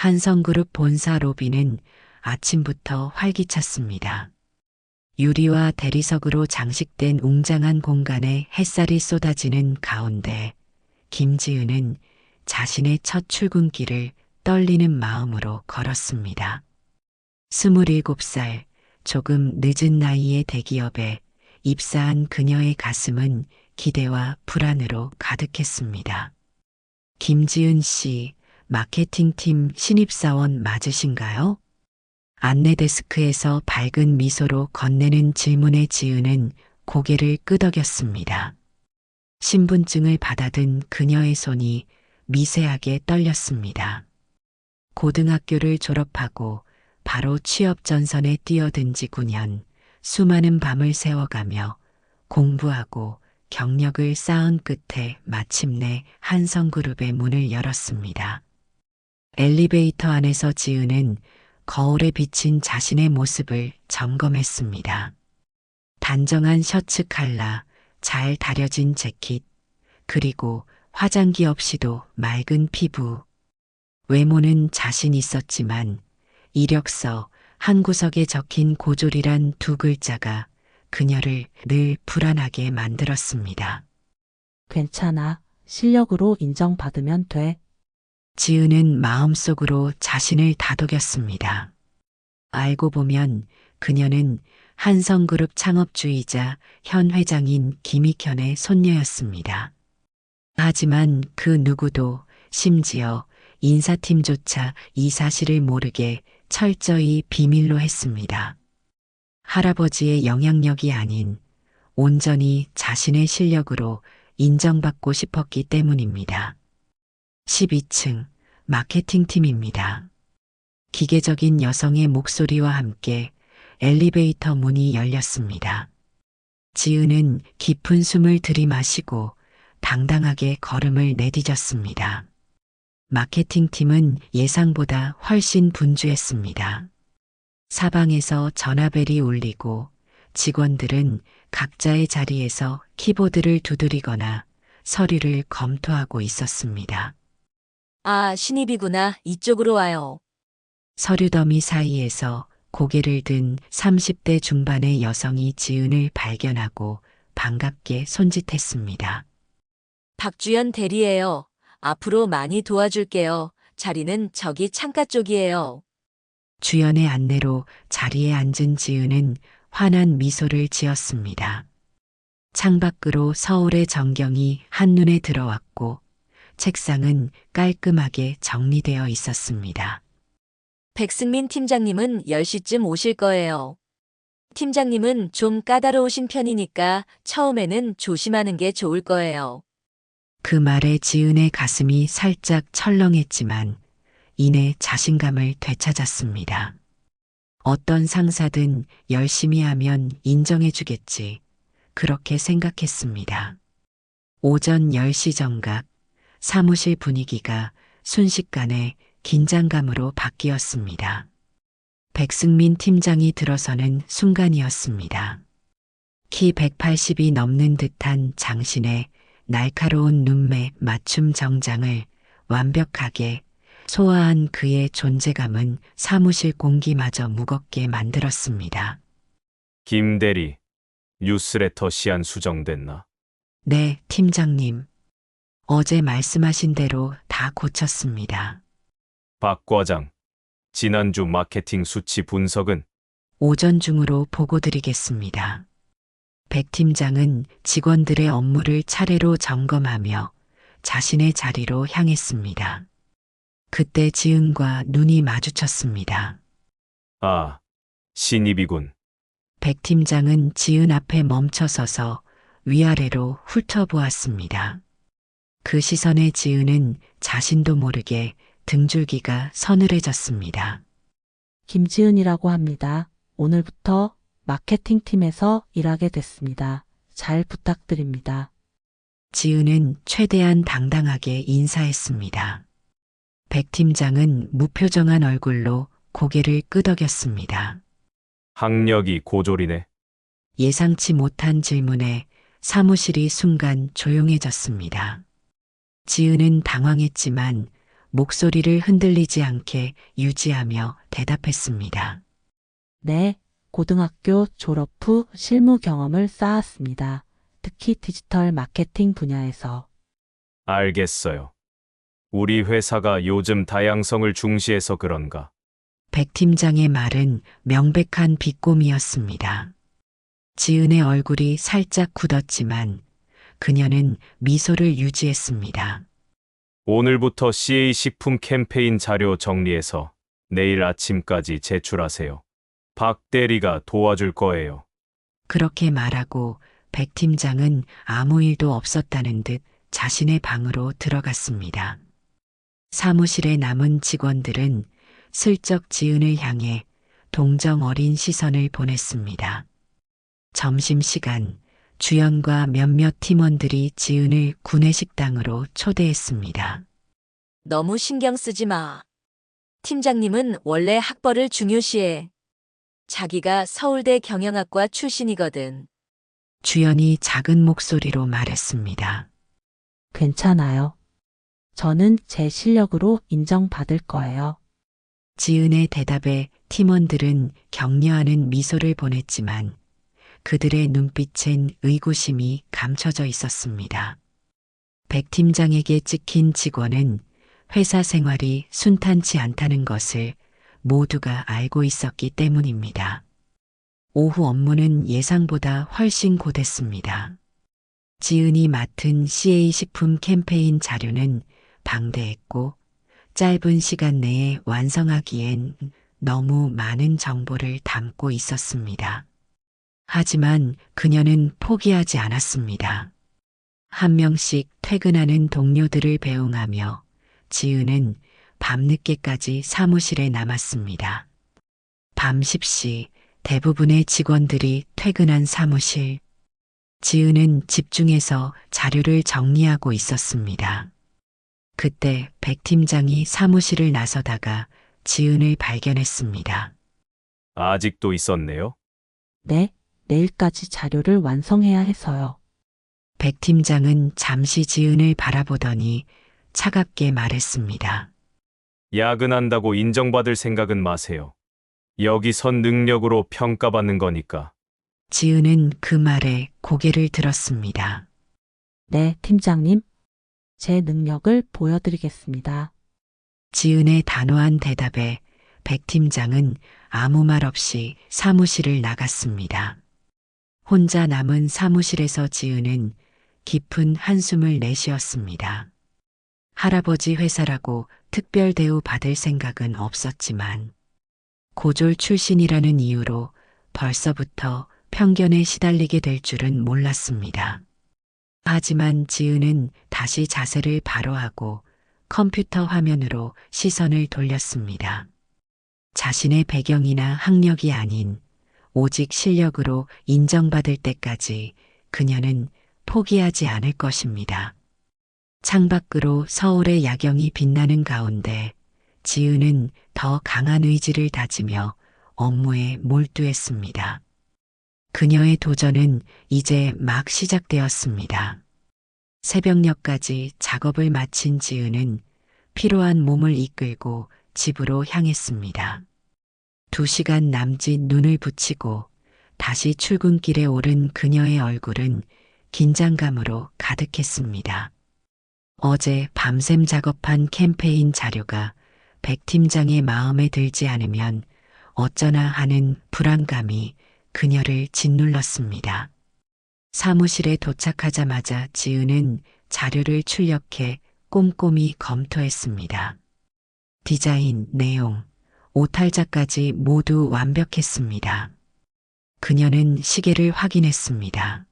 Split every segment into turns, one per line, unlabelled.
한성그룹 본사 로비는 아침부터 활기찼습니다. 유리와 대리석으로 장식된 웅장한 공간에 햇살이 쏟아지는 가운데 김지은은 자신의 첫 출근길을 떨리는 마음으로 걸었습니다. 27살, 조금 늦은 나이에 대기업에 입사한 그녀의 가슴은 기대와 불안으로 가득했습니다. 김지은 씨, 마케팅팀 신입사원 맞으신가요? 안내 데스크에서 밝은 미소로 건네는 질문에 지은은 고개를 끄덕였습니다. 신분증을 받아든 그녀의 손이 미세하게 떨렸습니다. 고등학교를 졸업하고 바로 취업 전선에 뛰어든 지 9년, 수많은 밤을 새워가며 공부하고 경력을 쌓은 끝에 마침내 한성그룹의 문을 열었습니다. 엘리베이터 안에서 지은은 거울에 비친 자신의 모습을 점검했습니다. 단정한 셔츠 컬러, 잘 다려진 재킷, 그리고 화장기 없이도 맑은 피부. 외모는 자신 있었지만 이력서 한 구석에 적힌 고졸이란 두 글자가 그녀를 늘 불안하게 만들었습니다.
괜찮아. 실력으로 인정받으면 돼.
지은은 마음속으로 자신을 다독였습니다. 알고 보면 그녀는 한성그룹 창업주이자 현 회장인 김익현의 손녀였습니다. 하지만 그 누구도 심지어 인사팀조차 이 사실을 모르게 철저히 비밀로 했습니다. 할아버지의 영향력이 아닌 온전히 자신의 실력으로 인정받고 싶었기 때문입니다. 12층 마케팅팀입니다. 기계적인 여성의 목소리와 함께 엘리베이터 문이 열렸습니다. 지은은 깊은 숨을 들이마시고 당당하게 걸음을 내디뎠습니다. 마케팅팀은 예상보다 훨씬 분주했습니다. 사방에서 전화벨이 울리고 직원들은 각자의 자리에서 키보드를 두드리거나 서류를 검토하고 있었습니다.
아, 신입이구나. 이쪽으로 와요.
서류 더미 사이에서 고개를 든 30대 중반의 여성이 지은을 발견하고 반갑게 손짓했습니다.
박주연 대리예요. 앞으로 많이 도와줄게요. 자리는 저기 창가 쪽이에요.
주연의 안내로 자리에 앉은 지은은 환한 미소를 지었습니다. 창밖으로 서울의 전경이 한눈에 들어왔고 책상은 깔끔하게 정리되어 있었습니다.
백승민 팀장님은 10시쯤 오실 거예요. 팀장님은 좀 까다로우신 편이니까 처음에는 조심하는 게 좋을 거예요.
그 말에 지은의 가슴이 살짝 철렁했지만 이내 자신감을 되찾았습니다. 어떤 상사든 열심히 하면 인정해주겠지. 그렇게 생각했습니다. 오전 10시 정각, 사무실 분위기가 순식간에 긴장감으로 바뀌었습니다. 백승민 팀장이 들어서는 순간이었습니다. 키 180이 넘는 듯한 장신의 날카로운 눈매 맞춤 정장을 완벽하게 소화한 그의 존재감은 사무실 공기마저 무겁게 만들었습니다.
김 대리, 뉴스레터 시안 수정됐나?
네, 팀장님. 어제 말씀하신 대로 다 고쳤습니다.
박 과장, 지난주 마케팅 수치 분석은?
오전 중으로 보고 드리겠습니다. 백 팀장은 직원들의 업무를 차례로 점검하며 자신의 자리로 향했습니다. 그때 지은과 눈이 마주쳤습니다.
아, 신입이군.
백 팀장은 지은 앞에 멈춰서서 위아래로 훑어보았습니다. 그 시선에 지은은 자신도 모르게 등줄기가 서늘해졌습니다.
김지은이라고 합니다. 오늘부터 마케팅팀에서 일하게 됐습니다. 잘 부탁드립니다.
지은은 최대한 당당하게 인사했습니다. 백 팀장은 무표정한 얼굴로 고개를 끄덕였습니다.
학력이 고졸이네.
예상치 못한 질문에 사무실이 순간 조용해졌습니다. 지은은 당황했지만 목소리를 흔들리지 않게 유지하며 대답했습니다.
네, 고등학교 졸업 후 실무 경험을 쌓았습니다. 특히 디지털 마케팅 분야에서.
알겠어요. 우리 회사가 요즘 다양성을 중시해서 그런가?
백 팀장의 말은 명백한 비꼬미였습니다. 지은의 얼굴이 살짝 굳었지만 그녀는 미소를 유지했습니다.
오늘부터 CA 식품 캠페인 자료 정리해서 내일 아침까지 제출하세요. 박 대리가 도와줄 거예요.
그렇게 말하고 백 팀장은 아무 일도 없었다는 듯 자신의 방으로 들어갔습니다. 사무실에 남은 직원들은 슬쩍 지은을 향해 동정 어린 시선을 보냈습니다. 점심시간, 주연과 몇몇 팀원들이 지은을 구내식당으로 초대했습니다.
너무 신경 쓰지 마. 팀장님은 원래 학벌을 중요시해. 자기가 서울대 경영학과 출신이거든.
주연이 작은 목소리로 말했습니다.
괜찮아요. 저는 제 실력으로 인정받을 거예요.
지은의 대답에 팀원들은 격려하는 미소를 보냈지만 그들의 눈빛엔 의구심이 감춰져 있었습니다. 백 팀장에게 찍힌 직원은 회사 생활이 순탄치 않다는 것을 모두가 알고 있었기 때문입니다. 오후 업무는 예상보다 훨씬 고됐습니다. 지은이 맡은 CA 식품 캠페인 자료는 방대했고 짧은 시간 내에 완성하기엔 너무 많은 정보를 담고 있었습니다. 하지만 그녀는 포기하지 않았습니다. 한 명씩 퇴근하는 동료들을 배웅하며 지은은 밤늦게까지 사무실에 남았습니다. 밤 10시 대부분의 직원들이 퇴근한 사무실. 지은은 집중해서 자료를 정리하고 있었습니다. 그때 백 팀장이 사무실을 나서다가 지은을 발견했습니다.
아직도 있었네요.
네, 내일까지 자료를 완성해야 해서요.
백 팀장은 잠시 지은을 바라보더니 차갑게 말했습니다.
야근한다고 인정받을 생각은 마세요. 여기선 능력으로 평가받는 거니까.
지은은 그 말에 고개를 들었습니다.
네, 팀장님. 제 능력을 보여드리겠습니다.
지은의 단호한 대답에 백 팀장은 아무 말 없이 사무실을 나갔습니다. 혼자 남은 사무실에서 지은은 깊은 한숨을 내쉬었습니다. 할아버지 회사라고 특별 대우 받을 생각은 없었지만 고졸 출신이라는 이유로 벌써부터 편견에 시달리게 될 줄은 몰랐습니다. 하지만 지은은 다시 자세를 바로 하고 컴퓨터 화면으로 시선을 돌렸습니다. 자신의 배경이나 학력이 아닌 오직 실력으로 인정받을 때까지 그녀는 포기하지 않을 것입니다. 창밖으로 서울의 야경이 빛나는 가운데 지은은 더 강한 의지를 다지며 업무에 몰두했습니다. 그녀의 도전은 이제 막 시작되었습니다. 새벽녘까지 작업을 마친 지은은 피로한 몸을 이끌고 집으로 향했습니다. 2시간 남짓 눈을 붙이고 다시 출근길에 오른 그녀의 얼굴은 긴장감으로 가득했습니다. 어제 밤샘 작업한 캠페인 자료가 백 팀장의 마음에 들지 않으면 어쩌나 하는 불안감이 그녀를 짓눌렀습니다. 사무실에 도착하자마자 지은은 자료를 출력해 꼼꼼히 검토했습니다. 디자인, 내용, 오탈자까지 모두 완벽했습니다. 그녀는 시계를 확인했습니다.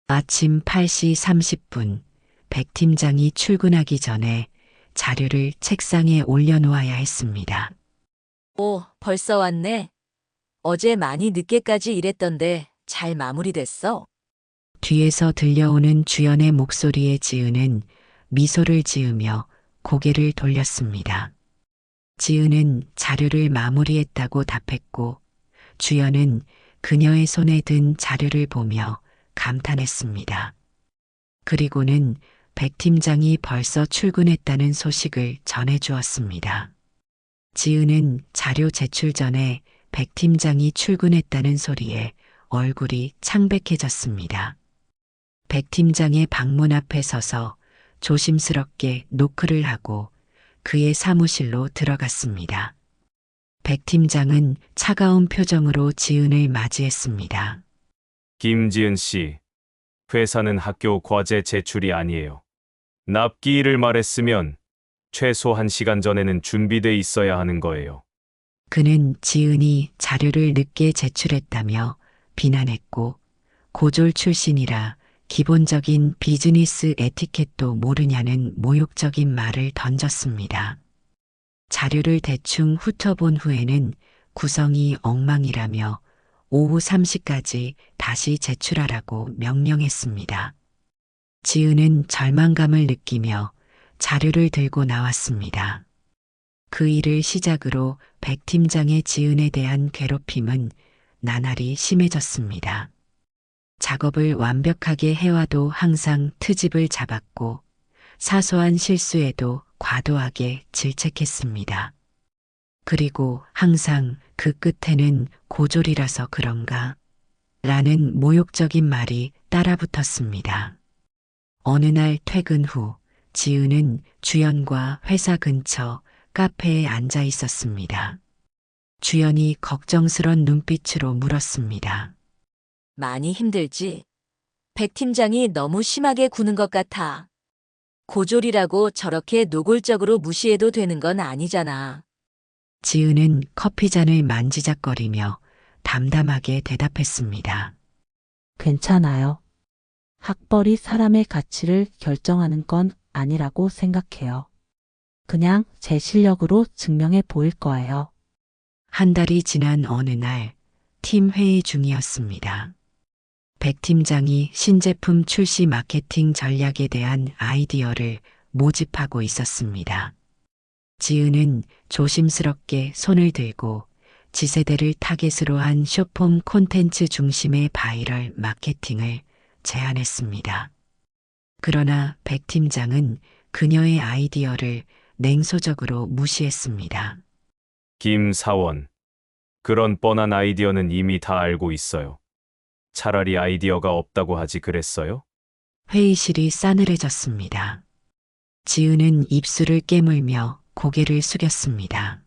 아침 8시 30분, 백 팀장이 출근하기 전에 자료를 책상에 올려놓아야 했습니다.
오, 벌써 왔네. 어제 많이 늦게까지 일했던데 잘 마무리됐어?
뒤에서 들려오는 주연의 목소리에 지은은 미소를 지으며 고개를 돌렸습니다. 지은은 자료를 마무리했다고 답했고 주연은 그녀의 손에 든 자료를 보며 감탄했습니다. 그리고는 백 팀장이 벌써 출근했다는 소식을 전해주었습니다. 지은은 자료 제출 전에 백 팀장이 출근했다는 소리에 얼굴이 창백해졌습니다. 백 팀장의 방문 앞에 서서 조심스럽게 노크를 하고 그의 사무실로 들어갔습니다. 백 팀장은 차가운 표정으로 지은을 맞이했습니다.
김지은 씨, 회사는 학교 과제 제출이 아니에요. 납기일을 말했으면 최소 1시간 전에는 준비돼 있어야 하는 거예요.
그는 지은이 자료를 늦게 제출했다며 비난했고 고졸 출신이라 기본적인 비즈니스 에티켓도 모르냐는 모욕적인 말을 던졌습니다. 자료를 대충 훑어본 후에는 구성이 엉망이라며 오후 3시까지 다시 제출하라고 명령했습니다. 지은은 절망감을 느끼며 자료를 들고 나왔습니다. 그 일을 시작으로 백 팀장의 지은에 대한 괴롭힘은 나날이 심해졌습니다. 작업을 완벽하게 해와도 항상 트집을 잡았고 사소한 실수에도 과도하게 질책했습니다. 그리고 항상 그 끝에는 고졸이라서 그런가? 라는 모욕적인 말이 따라붙었습니다. 어느 날 퇴근 후 지은은 주연과 회사 근처 카페에 앉아 있었습니다. 주연이 걱정스런 눈빛으로 물었습니다.
많이 힘들지? 백 팀장이 너무 심하게 구는 것 같아. 고졸이라고 저렇게 노골적으로 무시해도 되는 건 아니잖아.
지은은 커피잔을 만지작거리며 담담하게 대답했습니다.
괜찮아요. 학벌이 사람의 가치를 결정하는 건 아니라고 생각해요. 그냥 제 실력으로 증명해 보일 거예요.
한 달이 지난 어느 날 팀 회의 중이었습니다. 백 팀장이 신제품 출시 마케팅 전략에 대한 아이디어를 모집하고 있었습니다. 지은은 조심스럽게 손을 들고 지세대를 타겟으로 한 쇼폼 콘텐츠 중심의 바이럴 마케팅을 제안했습니다. 그러나 백 팀장은 그녀의 아이디어를 냉소적으로 무시했습니다.
김 사원, 그런 뻔한 아이디어는 이미 다 알고 있어요. 차라리 아이디어가 없다고 하지 그랬어요?
회의실이 싸늘해졌습니다. 지은은 입술을 깨물며 고개를 숙였습니다.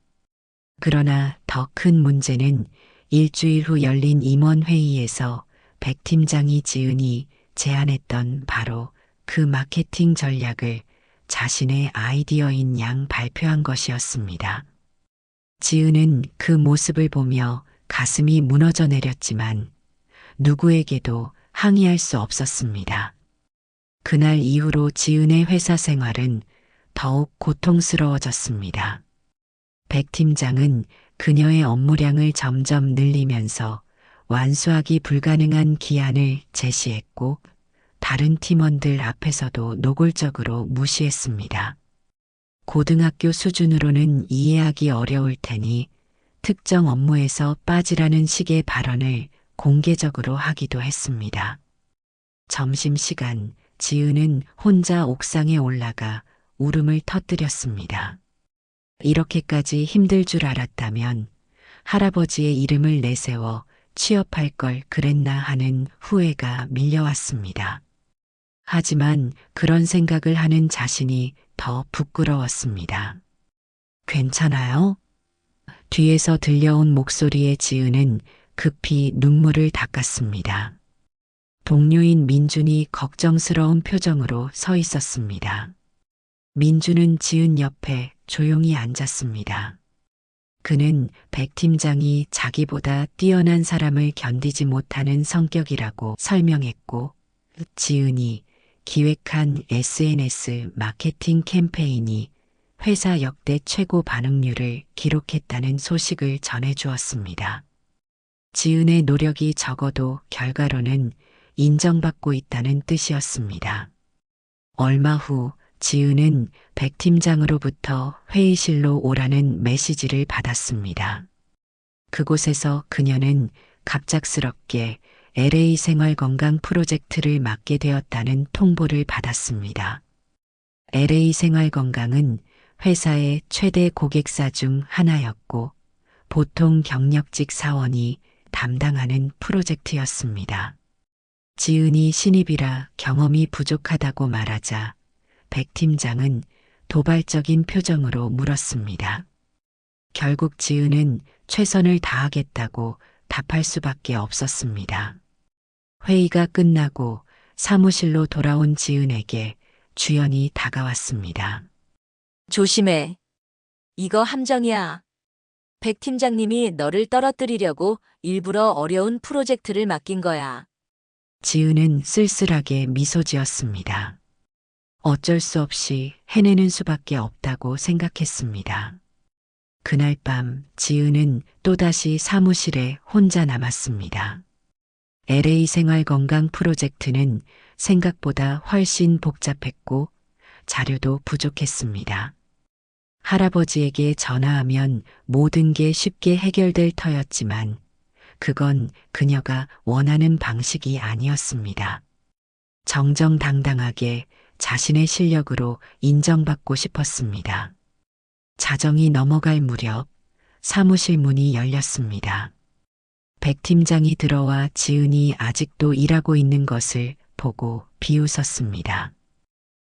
그러나 더 큰 문제는 일주일 후 열린 임원회의에서 백 팀장이 지은이 제안했던 바로 그 마케팅 전략을 자신의 아이디어인 양 발표한 것이었습니다. 지은은 그 모습을 보며 가슴이 무너져 내렸지만 누구에게도 항의할 수 없었습니다. 그날 이후로 지은의 회사 생활은 더욱 고통스러워졌습니다. 백 팀장은 그녀의 업무량을 점점 늘리면서 완수하기 불가능한 기한을 제시했고 다른 팀원들 앞에서도 노골적으로 무시했습니다. 고등학교 수준으로는 이해하기 어려울 테니 특정 업무에서 빠지라는 식의 발언을 공개적으로 하기도 했습니다. 점심시간 지은은 혼자 옥상에 올라가 울음을 터뜨렸습니다. 이렇게까지 힘들 줄 알았다면 할아버지의 이름을 내세워 취업할 걸 그랬나 하는 후회가 밀려왔습니다. 하지만 그런 생각을 하는 자신이 더 부끄러웠습니다. 괜찮아요? 뒤에서 들려온 목소리에 지은은 급히 눈물을 닦았습니다. 동료인 민준이 걱정스러운 표정으로 서 있었습니다. 민준은 지은 옆에 조용히 앉았습니다. 그는 백 팀장이 자기보다 뛰어난 사람을 견디지 못하는 성격이라고 설명했고 지은이 기획한 SNS 마케팅 캠페인이 회사 역대 최고 반응률을 기록했다는 소식을 전해주었습니다. 지은의 노력이 적어도 결과로는 인정받고 있다는 뜻이었습니다. 얼마 후 지은은 백 팀장으로부터 회의실로 오라는 메시지를 받았습니다. 그곳에서 그녀는 갑작스럽게 LA 생활건강 프로젝트를 맡게 되었다는 통보를 받았습니다. LA 생활건강은 회사의 최대 고객사 중 하나였고 보통 경력직 사원이 담당하는 프로젝트였습니다. 지은이 신입이라 경험이 부족하다고 말하자 백 팀장은 도발적인 표정으로 물었습니다. 결국 지은은 최선을 다하겠다고 답할 수밖에 없었습니다. 회의가 끝나고 사무실로 돌아온 지은에게 주연이 다가왔습니다.
조심해. 이거 함정이야. 백 팀장님이 너를 떨어뜨리려고 일부러 어려운 프로젝트를 맡긴 거야.
지은은 쓸쓸하게 미소 지었습니다. 어쩔 수 없이 해내는 수밖에 없다고 생각했습니다. 그날 밤 지은은 또다시 사무실에 혼자 남았습니다. LA 생활건강 프로젝트는 생각보다 훨씬 복잡했고 자료도 부족했습니다. 할아버지에게 전화하면 모든 게 쉽게 해결될 터였지만 그건 그녀가 원하는 방식이 아니었습니다. 정정당당하게 자신의 실력으로 인정받고 싶었습니다. 자정이 넘어갈 무렵 사무실 문이 열렸습니다. 백 팀장이 들어와 지은이 아직도 일하고 있는 것을 보고 비웃었습니다.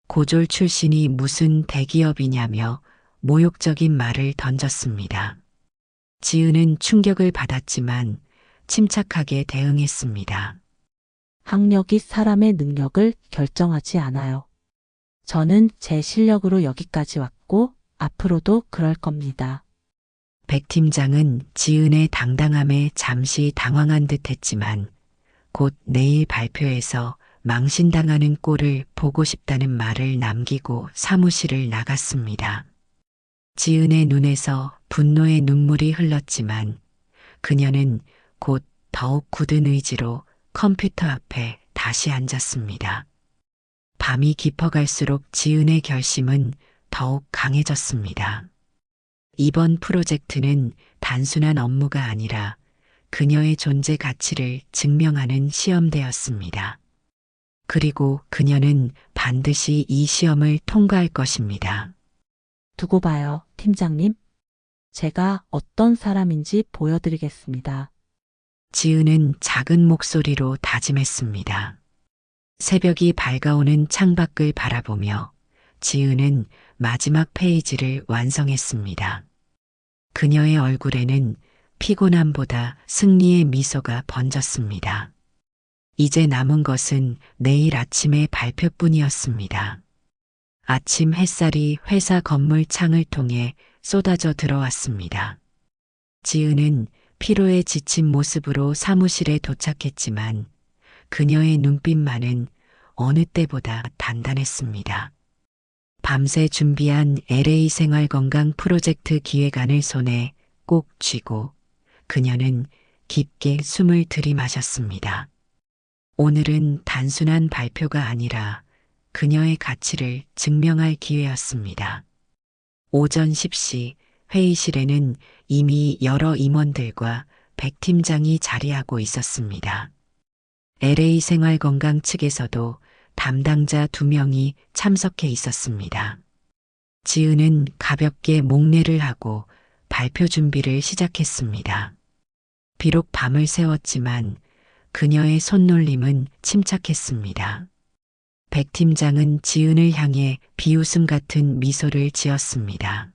고졸 출신이 무슨 대기업이냐며 모욕적인 말을 던졌습니다. 지은은 충격을 받았지만 침착하게 대응했습니다.
학력이 사람의 능력을 결정하지 않아요. 저는 제 실력으로 여기까지 왔고 앞으로도 그럴 겁니다.
백 팀장은 지은의 당당함에 잠시 당황한 듯 했지만 곧 내일 발표에서 망신당하는 꼴을 보고 싶다는 말을 남기고 사무실을 나갔습니다. 지은의 눈에서 분노의 눈물이 흘렀지만 그녀는 곧 더욱 굳은 의지로 컴퓨터 앞에 다시 앉았습니다. 밤이 깊어갈수록 지은의 결심은 더욱 강해졌습니다. 이번 프로젝트는 단순한 업무가 아니라 그녀의 존재 가치를 증명하는 시험대였습니다. 그리고 그녀는 반드시 이 시험을 통과할 것입니다.
두고 봐요, 팀장님. 제가 어떤 사람인지 보여드리겠습니다.
지은은 작은 목소리로 다짐했습니다. 새벽이 밝아오는 창밖을 바라보며 지은은 마지막 페이지를 완성했습니다. 그녀의 얼굴에는 피곤함보다 승리의 미소가 번졌습니다. 이제 남은 것은 내일 아침의 발표뿐이었습니다. 아침 햇살이 회사 건물 창을 통해 쏟아져 들어왔습니다. 지은은 피로에 지친 모습으로 사무실에 도착했지만 그녀의 눈빛만은 어느 때보다 단단했습니다. 밤새 준비한 LA 생활건강 프로젝트 기획안을 손에 꼭 쥐고 그녀는 깊게 숨을 들이마셨습니다. 오늘은 단순한 발표가 아니라 그녀의 가치를 증명할 기회였습니다. 오전 10시 회의실에는 이미 여러 임원들과 백 팀장이 자리하고 있었습니다. LA 생활건강 측에서도 담당자 2명이 참석해 있었습니다. 지은은 가볍게 목례를 하고 발표 준비를 시작했습니다. 비록 밤을 새웠지만 그녀의 손놀림은 침착했습니다. 백 팀장은 지은을 향해 비웃음 같은 미소를 지었습니다.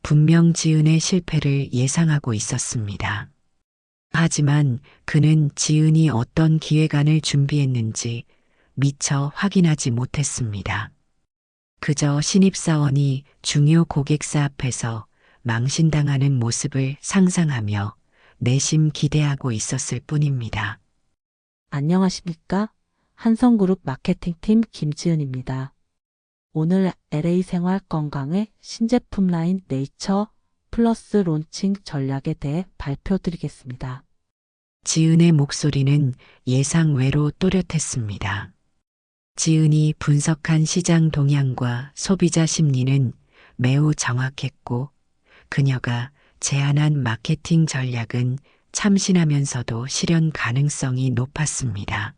분명 지은의 실패를 예상하고 있었습니다. 하지만 그는 지은이 어떤 기획안을 준비했는지 미처 확인하지 못했습니다. 그저 신입사원이 중요 고객사 앞에서 망신당하는 모습을 상상하며 내심 기대하고 있었을 뿐입니다.
안녕하십니까? 한성그룹 마케팅팀 김지은입니다. 오늘 LA 생활 건강의 신제품 라인 네이처 플러스 론칭 전략에 대해 발표드리겠습니다.
지은의 목소리는 예상 외로 또렷했습니다. 지은이 분석한 시장 동향과 소비자 심리는 매우 정확했고 그녀가 제안한 마케팅 전략은 참신하면서도 실현 가능성이 높았습니다.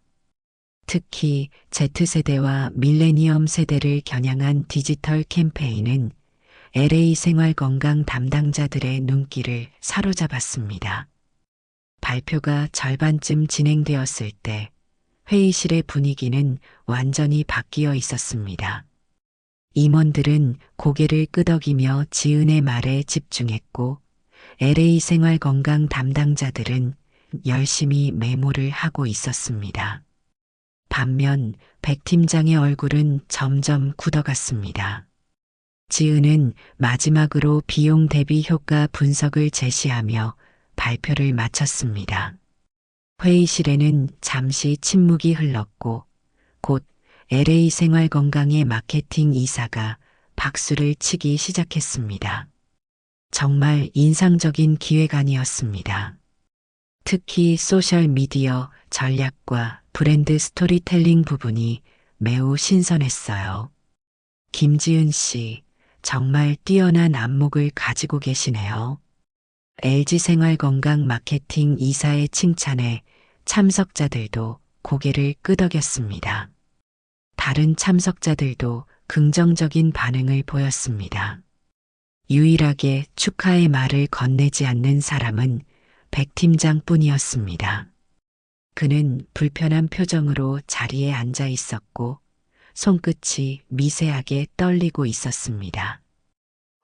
특히 Z세대와 밀레니엄 세대를 겨냥한 디지털 캠페인은 LA 생활건강 담당자들의 눈길을 사로잡았습니다. 발표가 절반쯤 진행되었을 때 회의실의 분위기는 완전히 바뀌어 있었습니다. 임원들은 고개를 끄덕이며 지은의 말에 집중했고 LA 생활건강 담당자들은 열심히 메모를 하고 있었습니다. 반면 백 팀장의 얼굴은 점점 굳어갔습니다. 지은은 마지막으로 비용 대비 효과 분석을 제시하며 발표를 마쳤습니다. 회의실에는 잠시 침묵이 흘렀고 곧 LA 생활건강의 마케팅 이사가 박수를 치기 시작했습니다. 정말 인상적인 기획안이었습니다. 특히 소셜미디어 전략과 브랜드 스토리텔링 부분이 매우 신선했어요. 김지은 씨, 정말 뛰어난 안목을 가지고 계시네요. LG생활건강 마케팅 이사의 칭찬에 참석자들도 고개를 끄덕였습니다. 다른 참석자들도 긍정적인 반응을 보였습니다. 유일하게 축하의 말을 건네지 않는 사람은 백 팀장뿐이었습니다. 그는 불편한 표정으로 자리에 앉아 있었고 손끝이 미세하게 떨리고 있었습니다.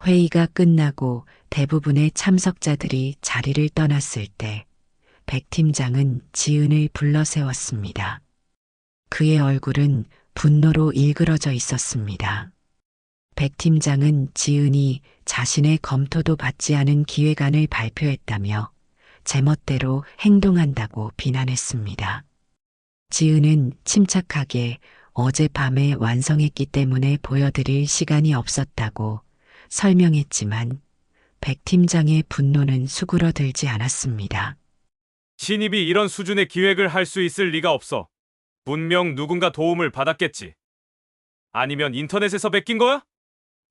회의가 끝나고 대부분의 참석자들이 자리를 떠났을 때 백 팀장은 지은을 불러 세웠습니다. 그의 얼굴은 분노로 일그러져 있었습니다. 백 팀장은 지은이 자신의 검토도 받지 않은 기획안을 발표했다며 제멋대로 행동한다고 비난했습니다. 지은은 침착하게 어젯밤에 완성했기 때문에 보여드릴 시간이 없었다고 설명했지만 백 팀장의 분노는 수그러들지 않았습니다.
신입이 이런 수준의 기획을 할 수 있을 리가 없어. 분명 누군가 도움을 받았겠지. 아니면 인터넷에서 베낀 거야?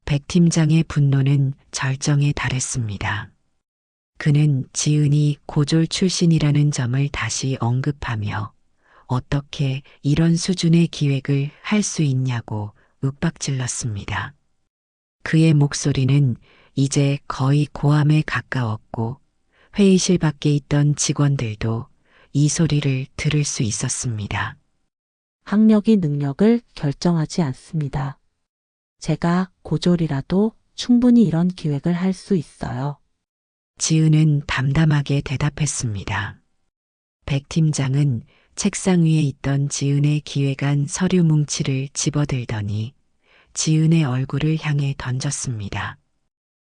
백 팀장의 분노는 절정에 달했습니다. 그는 지은이 고졸 출신이라는 점을 다시 언급하며 어떻게 이런 수준의 기획을 할 수 있냐고 윽박질렀습니다. 그의 목소리는 이제 거의 고함에 가까웠고 회의실 밖에 있던 직원들도 이 소리를 들을 수 있었습니다.
학력이 능력을 결정하지 않습니다. 제가 고졸이라도 충분히 이런 기획을 할 수 있어요.
지은은 담담하게 대답했습니다. 백 팀장은 책상 위에 있던 지은의 기획안 서류 뭉치를 집어들더니 지은의 얼굴을 향해 던졌습니다.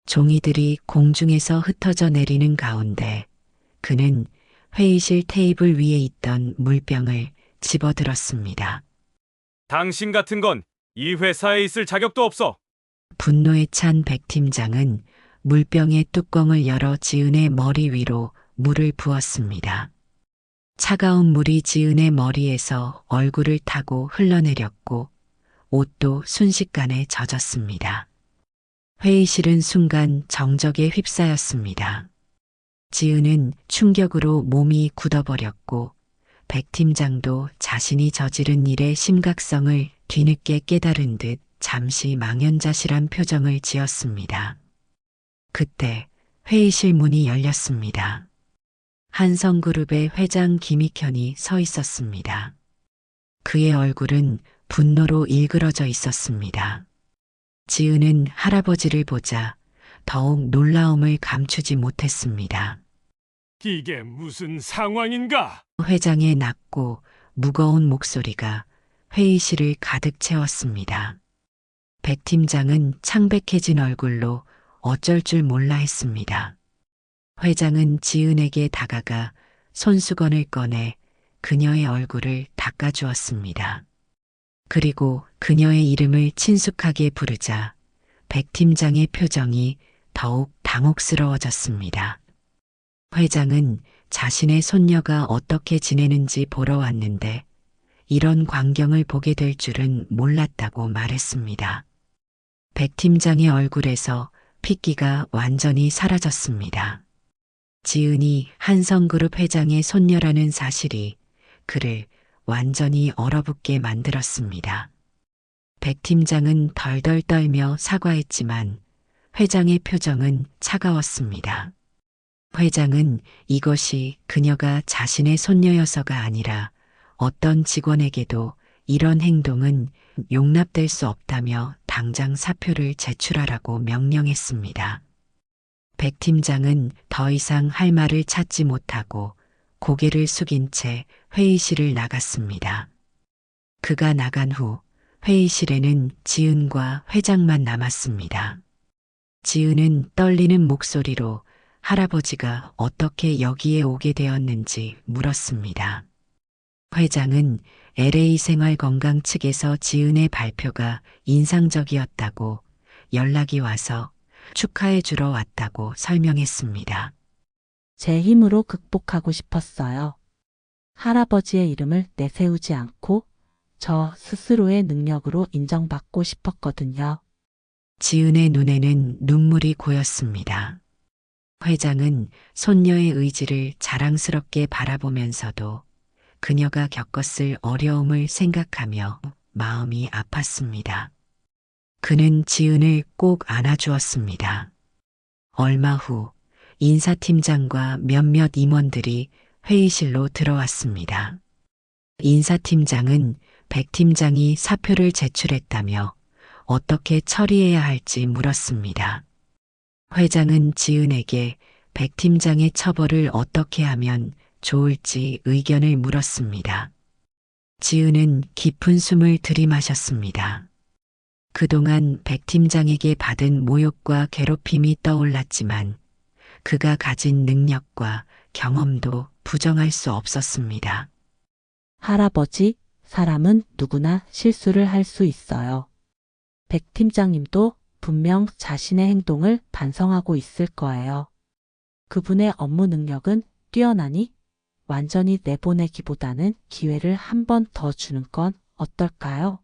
종이들이 공중에서 흩어져 내리는 가운데 그는 회의실 테이블 위에 있던 물병을 집어들었습니다.
당신 같은 건 이 회사에 있을 자격도 없어.
분노에 찬 백 팀장은 물병의 뚜껑을 열어 지은의 머리 위로 물을 부었습니다. 차가운 물이 지은의 머리에서 얼굴을 타고 흘러내렸고 옷도 순식간에 젖었습니다. 회의실은 순간 정적에 휩싸였습니다. 지은은 충격으로 몸이 굳어버렸고 백 팀장도 자신이 저지른 일의 심각성을 뒤늦게 깨달은 듯 잠시 망연자실한 표정을 지었습니다. 그때 회의실 문이 열렸습니다. 한성그룹의 회장 김익현이 서 있었습니다. 그의 얼굴은 분노로 일그러져 있었습니다. 지은은 할아버지를 보자 더욱 놀라움을 감추지 못했습니다.
이게 무슨 상황인가?
회장의 낮고 무거운 목소리가 회의실을 가득 채웠습니다. 백 팀장은 창백해진 얼굴로 어쩔 줄 몰라 했습니다. 회장은 지은에게 다가가 손수건을 꺼내 그녀의 얼굴을 닦아주었습니다. 그리고 그녀의 이름을 친숙하게 부르자 백 팀장의 표정이 더욱 당혹스러워졌습니다. 회장은 자신의 손녀가 어떻게 지내는지 보러 왔는데 이런 광경을 보게 될 줄은 몰랐다고 말했습니다. 백 팀장의 얼굴에서 핏기가 완전히 사라졌습니다. 지은이 한성그룹 회장의 손녀라는 사실이 그를 완전히 얼어붙게 만들었습니다. 백 팀장은 덜덜 떨며 사과했지만 회장의 표정은 차가웠습니다. 회장은 이것이 그녀가 자신의 손녀여서가 아니라 어떤 직원에게도 이런 행동은 용납될 수 없다며 당장 사표를 제출하라고 명령했습니다. 백 팀장은 더 이상 할 말을 찾지 못하고 고개를 숙인 채 회의실을 나갔습니다. 그가 나간 후 회의실에는 지은과 회장만 남았습니다. 지은은 떨리는 목소리로 할아버지가 어떻게 여기에 오게 되었는지 물었습니다. 회장은 LA 생활건강 측에서 지은의 발표가 인상적이었다고 연락이 와서 축하해 주러 왔다고 설명했습니다.
제 힘으로 극복하고 싶었어요. 할아버지의 이름을 내세우지 않고 저 스스로의 능력으로 인정받고 싶었거든요.
지은의 눈에는 눈물이 고였습니다. 회장은 손녀의 의지를 자랑스럽게 바라보면서도 그녀가 겪었을 어려움을 생각하며 마음이 아팠습니다. 그는 지은을 꼭 안아주었습니다. 얼마 후 인사팀장과 몇몇 임원들이 회의실로 들어왔습니다. 인사팀장은 백 팀장이 사표를 제출했다며 어떻게 처리해야 할지 물었습니다. 회장은 지은에게 백 팀장의 처벌을 어떻게 하면 좋을지 의견을 물었습니다. 지은은 깊은 숨을 들이마셨습니다. 그동안 백 팀장에게 받은 모욕과 괴롭힘이 떠올랐지만 그가 가진 능력과 경험도 부정할 수 없었습니다.
할아버지, 사람은 누구나 실수를 할 수 있어요. 백 팀장님도 분명 자신의 행동을 반성하고 있을 거예요. 그분의 업무 능력은 뛰어나니 완전히 내보내기보다는 기회를 한 번 더 주는 건 어떨까요?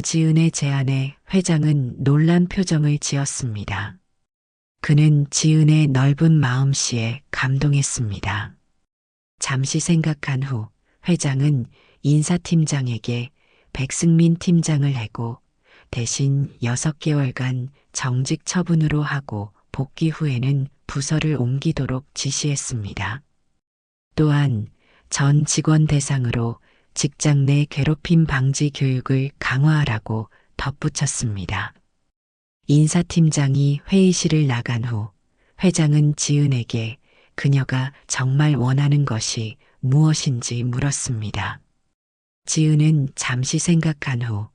지은의 제안에 회장은 놀란 표정을 지었습니다. 그는 지은의 넓은 마음씨에 감동했습니다. 잠시 생각한 후 회장은 인사팀장에게 백승민 팀장을 해고 대신 6개월간 정직 처분으로 하고 복귀 후에는 부서를 옮기도록 지시했습니다. 또한 전 직원 대상으로 직장 내 괴롭힘 방지 교육을 강화하라고 덧붙였습니다. 인사팀장이 회의실을 나간 후 회장은 지은에게 그녀가 정말 원하는 것이 무엇인지 물었습니다. 지은은 잠시 생각한 후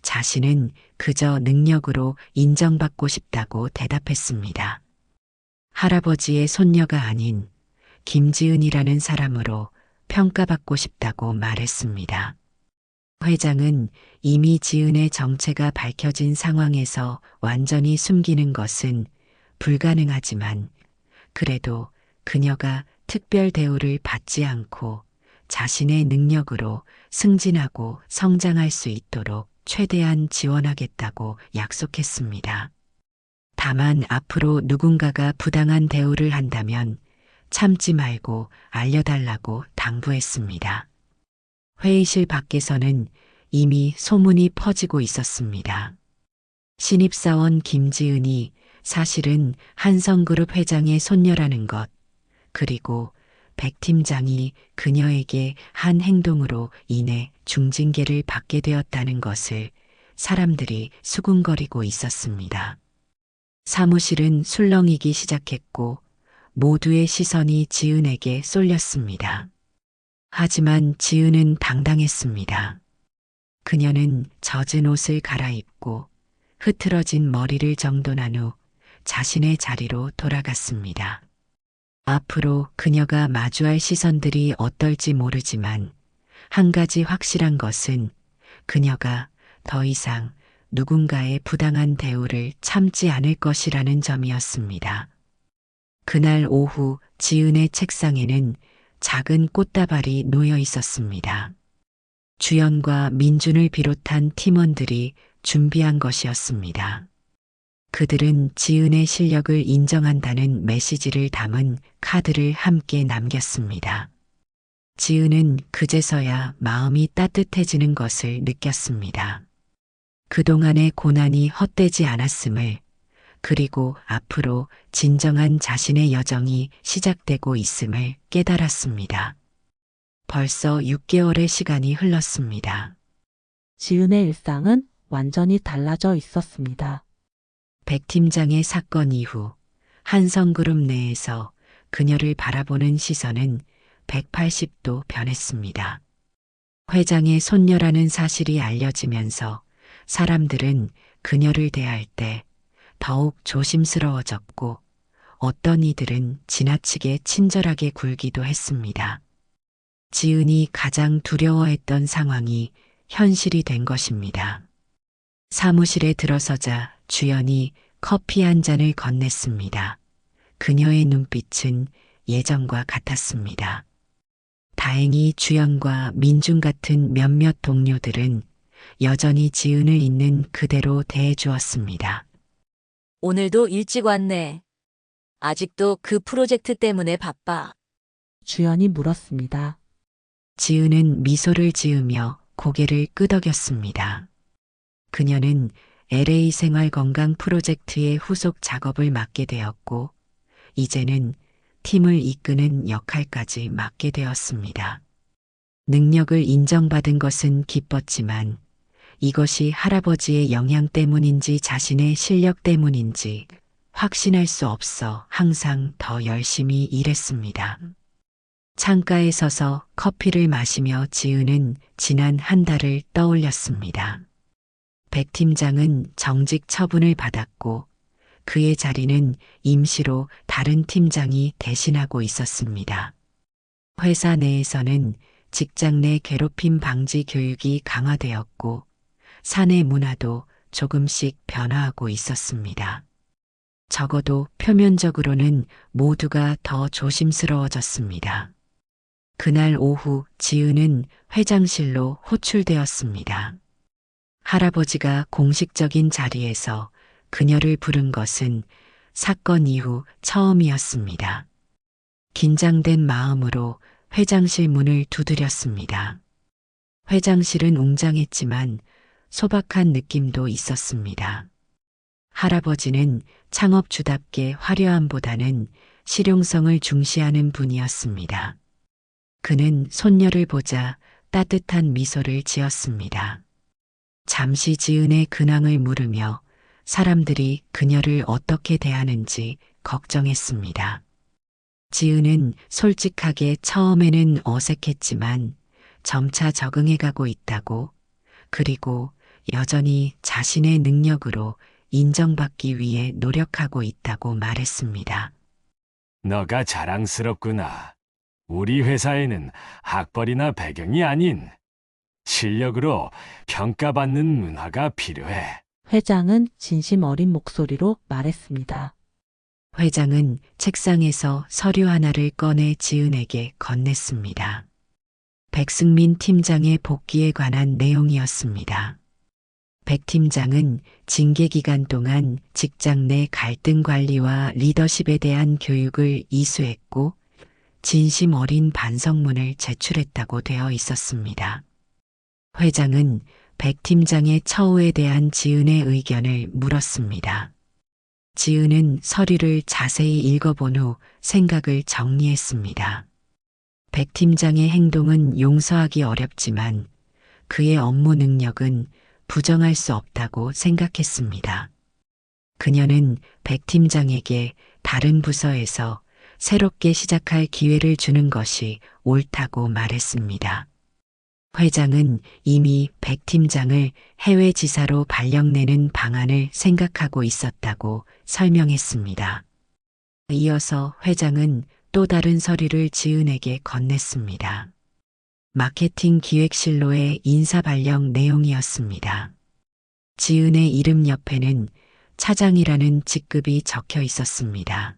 자신은 그저 능력으로 인정받고 싶다고 대답했습니다. 할아버지의 손녀가 아닌 김지은이라는 사람으로 평가받고 싶다고 말했습니다. 회장은 이미 지은의 정체가 밝혀진 상황에서 완전히 숨기는 것은 불가능하지만 그래도 그녀가 특별 대우를 받지 않고 자신의 능력으로 승진하고 성장할 수 있도록 최대한 지원하겠다고 약속했습니다. 다만 앞으로 누군가가 부당한 대우를 한다면 참지 말고 알려달라고 당부했습니다. 회의실 밖에서는 이미 소문이 퍼지고 있었습니다. 신입사원 김지은이 사실은 한성그룹 회장의 손녀라는 것, 그리고 백 팀장이 그녀에게 한 행동으로 인해 중징계를 받게 되었다는 것을 사람들이 수군거리고 있었습니다. 사무실은 술렁이기 시작했고 모두의 시선이 지은에게 쏠렸습니다. 하지만 지은은 당당했습니다. 그녀는 젖은 옷을 갈아입고 흐트러진 머리를 정돈한 후 자신의 자리로 돌아갔습니다. 앞으로 그녀가 마주할 시선들이 어떨지 모르지만 한 가지 확실한 것은 그녀가 더 이상 누군가의 부당한 대우를 참지 않을 것이라는 점이었습니다. 그날 오후 지은의 책상에는 작은 꽃다발이 놓여 있었습니다. 주연과 민준을 비롯한 팀원들이 준비한 것이었습니다. 그들은 지은의 실력을 인정한다는 메시지를 담은 카드를 함께 남겼습니다. 지은은 그제서야 마음이 따뜻해지는 것을 느꼈습니다. 그동안의 고난이 헛되지 않았음을, 그리고 앞으로 진정한 자신의 여정이 시작되고 있음을 깨달았습니다. 벌써 6개월의 시간이 흘렀습니다.
지은의 일상은 완전히 달라져 있었습니다.
백 팀장의 사건 이후 한성그룹 내에서 그녀를 바라보는 시선은 180도 변했습니다. 회장의 손녀라는 사실이 알려지면서 사람들은 그녀를 대할 때 더욱 조심스러워졌고 어떤 이들은 지나치게 친절하게 굴기도 했습니다. 지은이 가장 두려워했던 상황이 현실이 된 것입니다. 사무실에 들어서자 주연이 커피 한 잔을 건넸습니다. 그녀의 눈빛은 예전과 같았습니다. 다행히 주연과 민중 같은 몇몇 동료들은 여전히 지은을 있는 그대로 대해주었습니다.
오늘도 일찍 왔네. 아직도 그 프로젝트 때문에 바빠.
주연이 물었습니다.
지은은 미소를 지으며 고개를 끄덕였습니다. 그녀는 LA 생활건강 프로젝트의 후속 작업을 맡게 되었고, 이제는 팀을 이끄는 역할까지 맡게 되었습니다. 능력을 인정받은 것은 기뻤지만 이것이 할아버지의 영향 때문인지 자신의 실력 때문인지 확신할 수 없어 항상 더 열심히 일했습니다. 창가에 서서 커피를 마시며 지은은 지난 한 달을 떠올렸습니다. 백 팀장은 정직 처분을 받았고 그의 자리는 임시로 다른 팀장이 대신하고 있었습니다. 회사 내에서는 직장 내 괴롭힘 방지 교육이 강화되었고 사내 문화도 조금씩 변화하고 있었습니다. 적어도 표면적으로는 모두가 더 조심스러워졌습니다. 그날 오후 지은은 회장실로 호출되었습니다. 할아버지가 공식적인 자리에서 그녀를 부른 것은 사건 이후 처음이었습니다. 긴장된 마음으로 회장실 문을 두드렸습니다. 회장실은 웅장했지만 소박한 느낌도 있었습니다. 할아버지는 창업주답게 화려함보다는 실용성을 중시하는 분이었습니다. 그는 손녀를 보자 따뜻한 미소를 지었습니다. 잠시 지은의 근황을 물으며 사람들이 그녀를 어떻게 대하는지 걱정했습니다. 지은은 솔직하게 처음에는 어색했지만 점차 적응해가고 있다고, 그리고 여전히 자신의 능력으로 인정받기 위해 노력하고 있다고 말했습니다.
너가 자랑스럽구나. 우리 회사에는 학벌이나 배경이 아닌 실력으로 평가받는 문화가 필요해.
회장은 진심 어린 목소리로 말했습니다.
회장은 책상에서 서류 하나를 꺼내 지은에게 건넸습니다. 백승민 팀장의 복귀에 관한 내용이었습니다. 백 팀장은 징계 기간 동안 직장 내 갈등 관리와 리더십에 대한 교육을 이수했고 진심 어린 반성문을 제출했다고 되어 있었습니다. 회장은 백 팀장의 처우에 대한 지은의 의견을 물었습니다. 지은은 서류를 자세히 읽어본 후 생각을 정리했습니다. 백 팀장의 행동은 용서하기 어렵지만 그의 업무 능력은 부정할 수 없다고 생각했습니다. 그녀는 백 팀장에게 다른 부서에서 새롭게 시작할 기회를 주는 것이 옳다고 말했습니다. 회장은 이미 백 팀장을 해외 지사로 발령내는 방안을 생각하고 있었다고 설명했습니다. 이어서 회장은 또 다른 서류를 지은에게 건넸습니다. 마케팅 기획실로의 인사 발령 내용이었습니다. 지은의 이름 옆에는 차장이라는 직급이 적혀 있었습니다.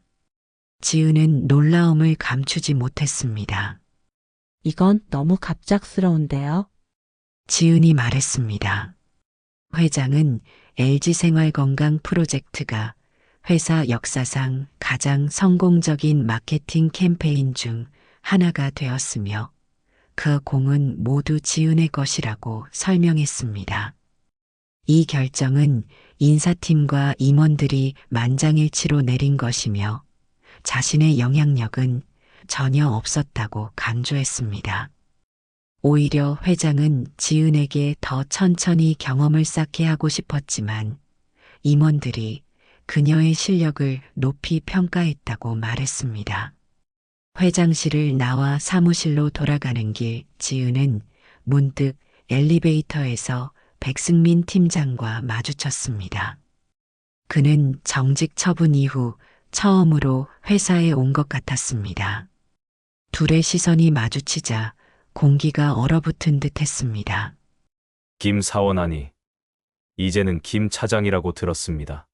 지은은 놀라움을 감추지 못했습니다.
이건 너무 갑작스러운데요.
지은이 말했습니다. 회장은 LG생활건강 프로젝트가 회사 역사상 가장 성공적인 마케팅 캠페인 중 하나가 되었으며 그 공은 모두 지은의 것이라고 설명했습니다. 이 결정은 인사팀과 임원들이 만장일치로 내린 것이며 자신의 영향력은 전혀 없었다고 강조했습니다. 오히려 회장은 지은에게 더 천천히 경험을 쌓게 하고 싶었지만 임원들이 그녀의 실력을 높이 평가했다고 말했습니다. 회장실을 나와 사무실로 돌아가는 길 지은은 문득 엘리베이터에서 백승민 팀장과 마주쳤습니다. 그는 정직 처분 이후 처음으로 회사에 온 것 같았습니다. 둘의 시선이 마주치자 공기가 얼어붙은 듯 했습니다.
김 사원 아니, 이제는 김 차장이라고 들었습니다.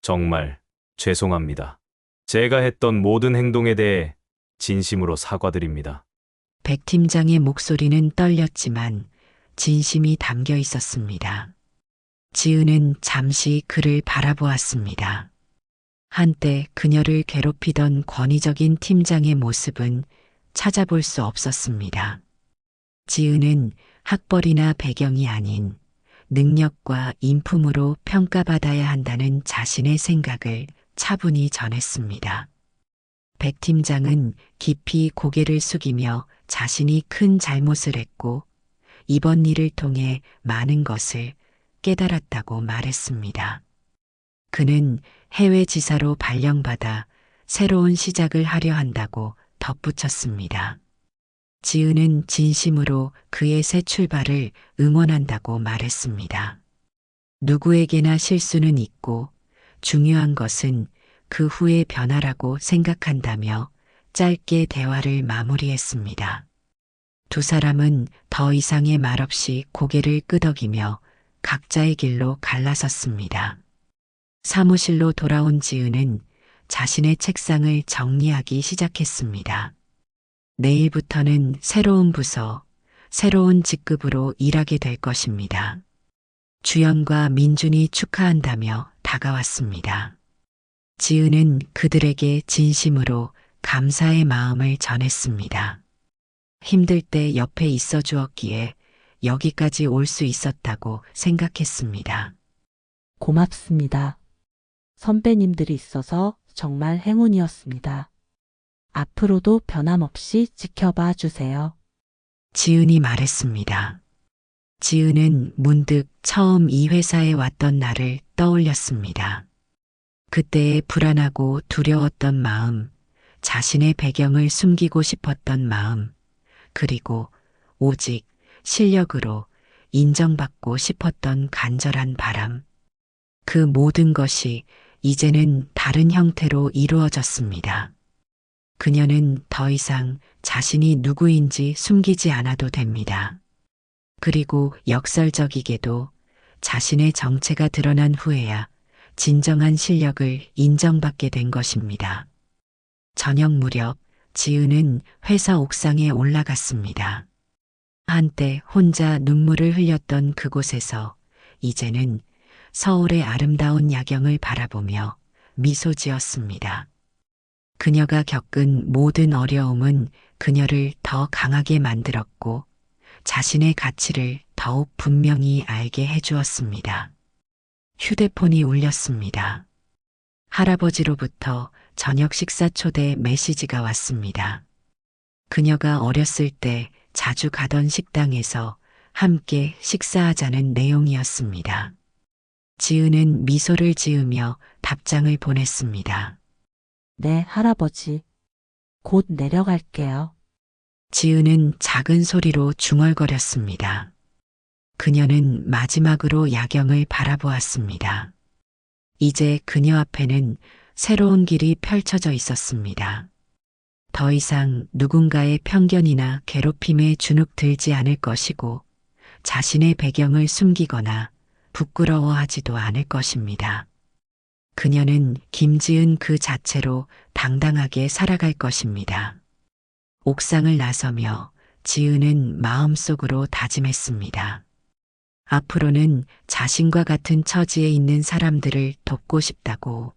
정말 죄송합니다. 제가 했던 모든 행동에 대해 진심으로 사과드립니다.
백 팀장의 목소리는 떨렸지만 진심이 담겨 있었습니다. 지은은 잠시 그를 바라보았습니다. 한때 그녀를 괴롭히던 권위적인 팀장의 모습은 찾아볼 수 없었습니다. 지은은 학벌이나 배경이 아닌 능력과 인품으로 평가받아야 한다는 자신의 생각을 차분히 전했습니다. 백 팀장은 깊이 고개를 숙이며 자신이 큰 잘못을 했고 이번 일을 통해 많은 것을 깨달았다고 말했습니다. 그는 해외 지사로 발령받아 새로운 시작을 하려 한다고 덧붙였습니다. 지은은 진심으로 그의 새 출발을 응원한다고 말했습니다. 누구에게나 실수는 있고 중요한 것은 그 후의 변화라고 생각한다며 짧게 대화를 마무리했습니다. 두 사람은 더 이상의 말 없이 고개를 끄덕이며 각자의 길로 갈라섰습니다. 사무실로 돌아온 지은은 자신의 책상을 정리하기 시작했습니다. 내일부터는 새로운 부서, 새로운 직급으로 일하게 될 것입니다. 주연과 민준이 축하한다며 다가왔습니다. 지은은 그들에게 진심으로 감사의 마음을 전했습니다. 힘들 때 옆에 있어 주었기에 여기까지 올 수 있었다고 생각했습니다.
고맙습니다. 선배님들이 있어서 정말 행운이었습니다. 앞으로도 변함없이 지켜봐 주세요.
지은이 말했습니다. 지은은 문득 처음 이 회사에 왔던 날을 떠올렸습니다. 그때의 불안하고 두려웠던 마음, 자신의 배경을 숨기고 싶었던 마음, 그리고 오직 실력으로 인정받고 싶었던 간절한 바람. 그 모든 것이 이제는 다른 형태로 이루어졌습니다. 그녀는 더 이상 자신이 누구인지 숨기지 않아도 됩니다. 그리고 역설적이게도 자신의 정체가 드러난 후에야 진정한 실력을 인정받게 된 것입니다. 저녁 무렵 지은은 회사 옥상에 올라갔습니다. 한때 혼자 눈물을 흘렸던 그곳에서 이제는 서울의 아름다운 야경을 바라보며 미소 지었습니다. 그녀가 겪은 모든 어려움은 그녀를 더 강하게 만들었고 자신의 가치를 더욱 분명히 알게 해주었습니다. 휴대폰이 울렸습니다. 할아버지로부터 저녁 식사 초대 메시지가 왔습니다. 그녀가 어렸을 때 자주 가던 식당에서 함께 식사하자는 내용이었습니다. 지은은 미소를 지으며 답장을 보냈습니다.
네, 할아버지. 곧 내려갈게요.
지은은 작은 소리로 중얼거렸습니다. 그녀는 마지막으로 야경을 바라보았습니다. 이제 그녀 앞에는 새로운 길이 펼쳐져 있었습니다. 더 이상 누군가의 편견이나 괴롭힘에 주눅들지 않을 것이고 자신의 배경을 숨기거나 부끄러워하지도 않을 것입니다. 그녀는 김지은 그 자체로 당당하게 살아갈 것입니다. 옥상을 나서며 지은은 마음속으로 다짐했습니다. 앞으로는 자신과 같은 처지에 있는 사람들을 돕고 싶다고,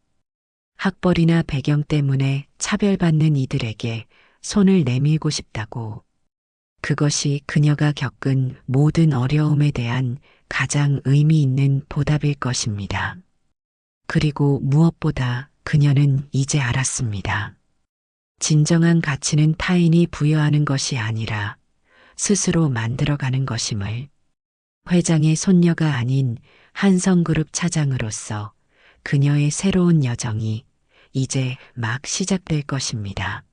학벌이나 배경 때문에 차별받는 이들에게 손을 내밀고 싶다고, 그것이 그녀가 겪은 모든 어려움에 대한 가장 의미 있는 보답일 것입니다. 그리고 무엇보다 그녀는 이제 알았습니다. 진정한 가치는 타인이 부여하는 것이 아니라 스스로 만들어가는 것임을. 회장의 손녀가 아닌 한성그룹 차장으로서 그녀의 새로운 여정이 이제 막 시작될 것입니다.